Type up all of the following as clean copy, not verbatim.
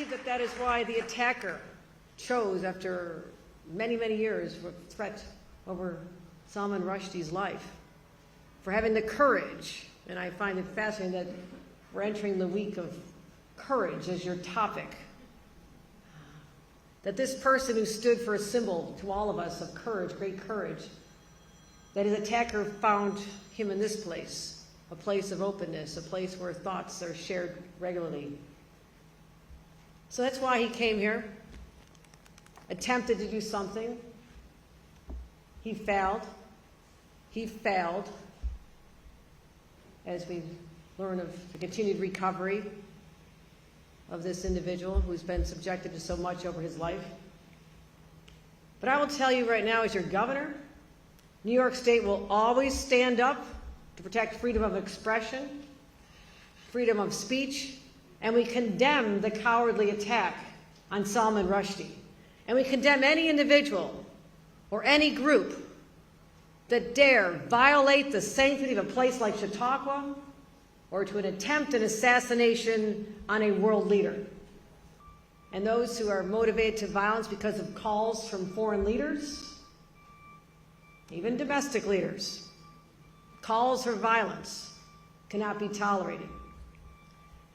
believe that that is why the attacker chose, after many, many years of threat over Salman Rushdie's life, for having the courage, and I find it fascinating that we're entering the week of courage as your topic, that this person who stood for a symbol to all of us of courage, great courage, that his attacker found him in this place, a place of openness, a place where thoughts are shared regularly. So that's why he came here, attempted to do something. He failed. He failed, as we learn of the continued recovery of this individual who's been subjected to so much over his life. But I will tell you right now, as your governor, New York State will always stand up to protect freedom of expression, freedom of speech, and we condemn the cowardly attack on Salman Rushdie. And we condemn any individual or any group that dare violate the sanctity of a place like Chautauqua or to an attempt an assassination on a world leader. And those who are motivated to violence because of calls from foreign leaders, even domestic leaders, calls for violence cannot be tolerated.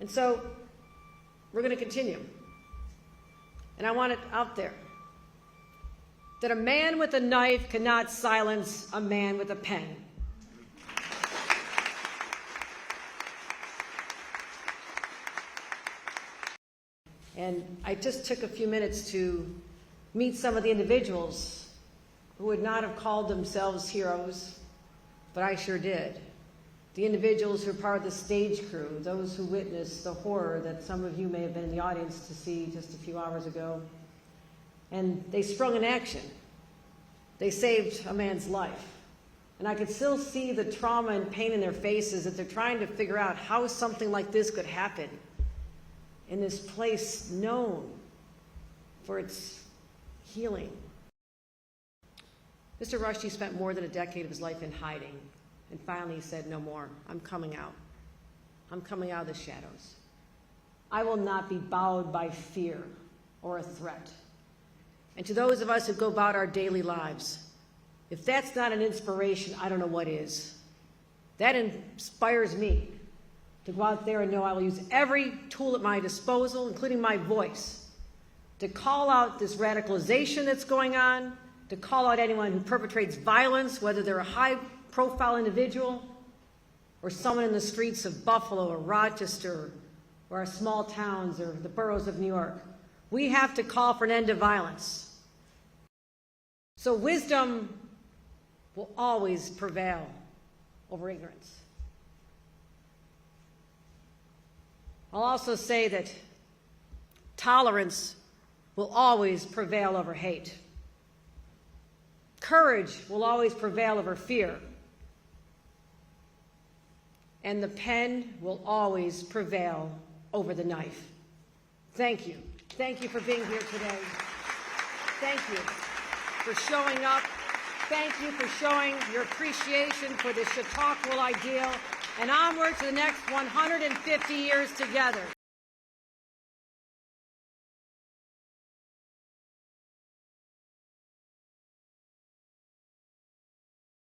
And so we're going to continue. And I want it out there that a man with a knife cannot silence a man with a pen. And I just took a few minutes to meet some of the individuals who would not have called themselves heroes, but I sure did. The individuals who are part of the stage crew, those who witnessed the horror that some of you may have been in the audience to see just a few hours ago. And they sprung in action. They saved a man's life. And I could still see the trauma and pain in their faces that they're trying to figure out how something like this could happen in this place known for its healing. Mr. Rushdie spent more than a decade of his life in hiding, and finally he said, no more. I'm coming out. I'm coming out of the shadows. I will not be bowed by fear or a threat. And to those of us who go about our daily lives, if that's not an inspiration, I don't know what is. That inspires me to go out there and know I will use every tool at my disposal, including my voice, to call out this radicalization that's going on, to call out anyone who perpetrates violence, whether they're a high-profile individual or someone in the streets of Buffalo or Rochester or our small towns or the boroughs of New York. We have to call for an end to violence. So wisdom will always prevail over ignorance. I'll also say that tolerance will always prevail over hate. Courage will always prevail over fear. And the pen will always prevail over the knife. Thank you. Thank you for being here today. Thank you for showing up. Thank you for showing your appreciation for the Chautauqua ideal, and onward to the next 150 years together.